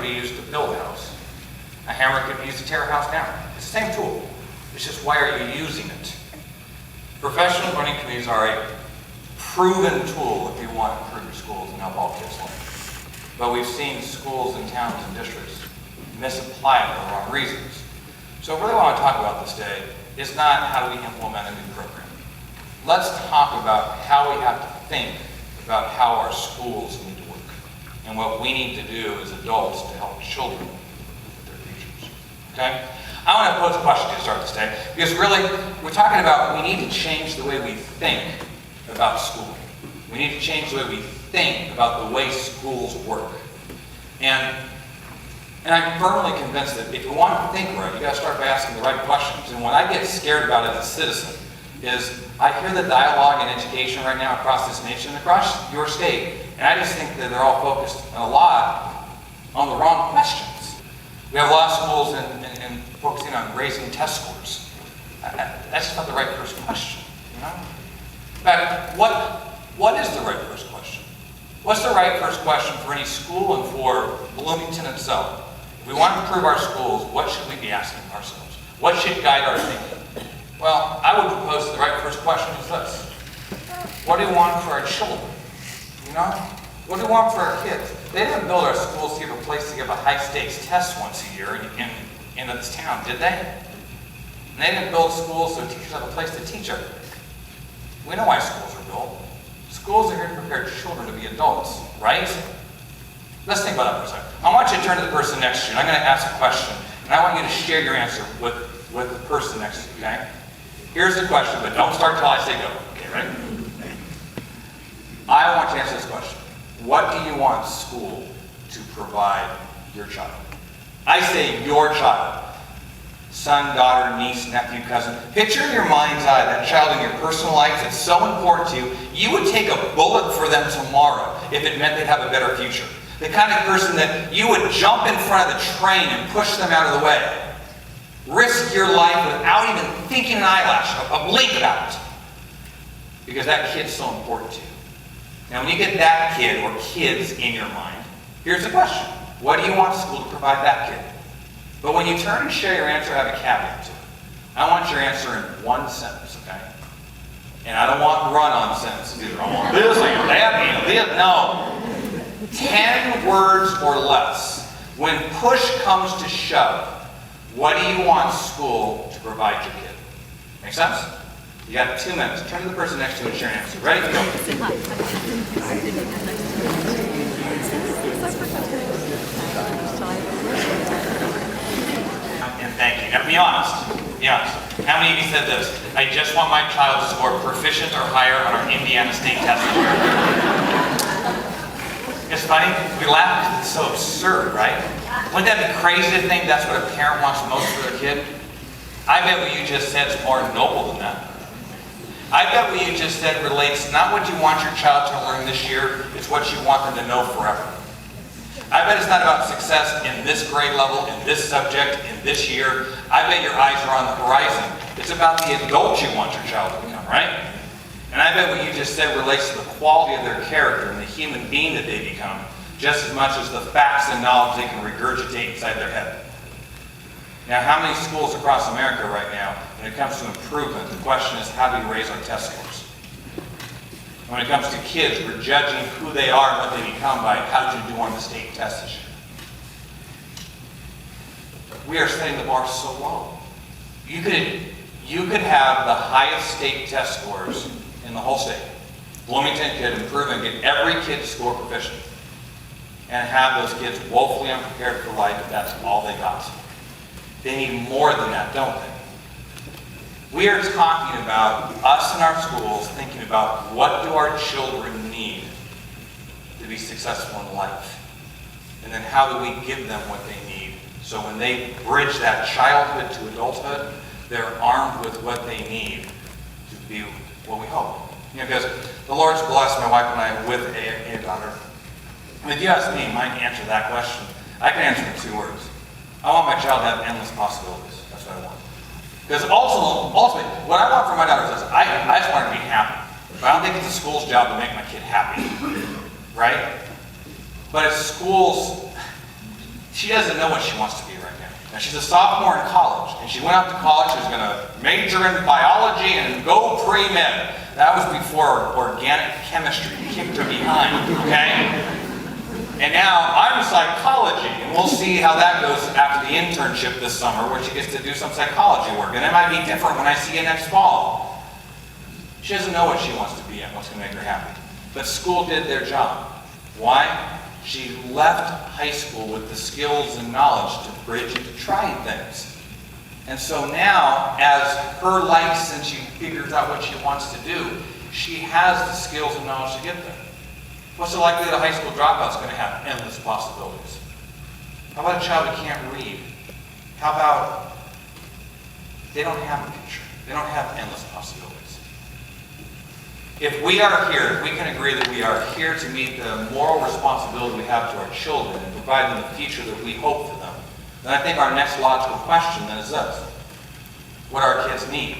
be used to build a house. A hammer could be used to tear a house down. It's the same tool. It's just why are you using it? Professional learning committees are a proven tool if you want to improve your schools and help all kids learn. But we've seen schools and towns and districts misapply it for the wrong reasons. So really what I want to talk about this day is not how do we implement a new program. Let's talk about how we have to think about how our schools need to work and what we need to do as adults to help children with their futures. Okay? I want to pose a question to start this day because really we're talking about we need to change the way we think about school. We need to change the way we think about the way schools work. And I'm firmly convinced that if you want to think right, you got to start by asking the right questions. And what I get scared about as a citizen is I hear the dialogue in education right now across this nation, across your state, and I just think that they're all focused a lot on the wrong questions. We have a lot of schools and focusing on raising test scores. That's just not the right first question, you know? In fact, what is the right first question? What's the right first question for any school and for Bloomington itself? If we want to improve our schools, what should we be asking ourselves? What should guide our thinking? Well, I would propose the right first question is this. What do we want for our children? You know? What do we want for our kids? They didn't build our schools to give a place to give a high-stakes test once a year in this town, did they? And they didn't build schools so teachers have a place to teach everything. We know why schools are built. Schools are here to prepare children to be adults, right? Let's think about that for a second. I want you to turn to the person next to you, and I'm going to ask a question, and I want you to share your answer with the person next to you, okay? Here's the question, but don't start till I say go. Okay, ready? I want you to answer this question. What do you want school to provide your child? I say your child. Son, daughter, niece, nephew, cousin. Picture in your mind's eye that child in your personal life that's so important to you, you would take a bullet for them tomorrow if it meant they'd have a better future. The kind of person that you would jump in front of the train and push them out of the way. Risk your life without even thinking an eyelash, a blink about it. Because that kid's so important to you. Now when you get that kid or kids in your mind, here's the question. What do you want school to provide that kid? But when you turn and share your answer, have a caveat to it. I want your answer in one sentence, okay? And I don't want run-on sentences either. I want this, and that, and this. No. 10 words or less. When push comes to shove, what do you want school to provide your kid? Make sense? You got 2 minutes. Turn to the person next to you and share an answer. Ready? Go. And thank you. Now be honest. Be honest. How many of you said this? I just want my child to score proficient or higher on our Indiana State test. It's funny. We laugh because it's so absurd, right? Wouldn't that be crazy to think that's what a parent wants most for their kid? I bet what you just said is more noble than that. I bet what you just said relates not what you want your child to learn this year, it's what you want them to know forever. I bet it's not about success in this grade level, in this subject, in this year. I bet your eyes are on the horizon. It's about the adult you want your child to become, right? And I bet what you just said relates to the quality of their character and the human being that they become, just as much as the facts and knowledge they can regurgitate inside their head. Now, how many schools across America right now, when it comes to improvement, the question is how do we raise our test scores? When it comes to kids, we're judging who they are and what they become by how did you do on the state test this year. We are setting the bar so low. You could have the highest state test scores in the whole state. Bloomington could improve and get every kid to score proficient and have those kids woefully unprepared for life if that's all they got. They need more than that, don't they? We are talking about us in our schools thinking about what do our children need to be successful in life. And then how do we give them what they need so when they bridge that childhood to adulthood, they're armed with what they need to be what we hope. You know, because the Lord's blessed my wife and I with a daughter. And if you ask me my answer to that question, I can answer in 2 words. I want my child to have endless possibilities. That's what I want. Because ultimately, what I want for my daughter is this. I just want her to be happy. But I don't think it's the school's job to make my kid happy. Right? But it's schools, she doesn't know what she wants to be right now. Now she's a sophomore in college, and she went out to college. She was going to major in biology and go pre-med. That was before organic chemistry kicked her behind, okay? And now I'm psychology, and we'll see how that goes after the internship this summer, where she gets to do some psychology work. And it might be different when I see you next fall. She doesn't know what she wants to be and what's going to make her happy. But school did their job. Why? She left high school with the skills and knowledge to bridge into trying things. And so now, as her likes and she figures out what she wants to do, she has the skills and knowledge to get there. What's the likelihood a high school dropout's going to have? Endless possibilities. How about a child who can't read? How about they don't have a future? They don't have endless possibilities. If we are here, if we can agree that we are here to meet the moral responsibility we have to our children and provide them the future that we hope for them, then I think our next logical question then is this: what do our kids need?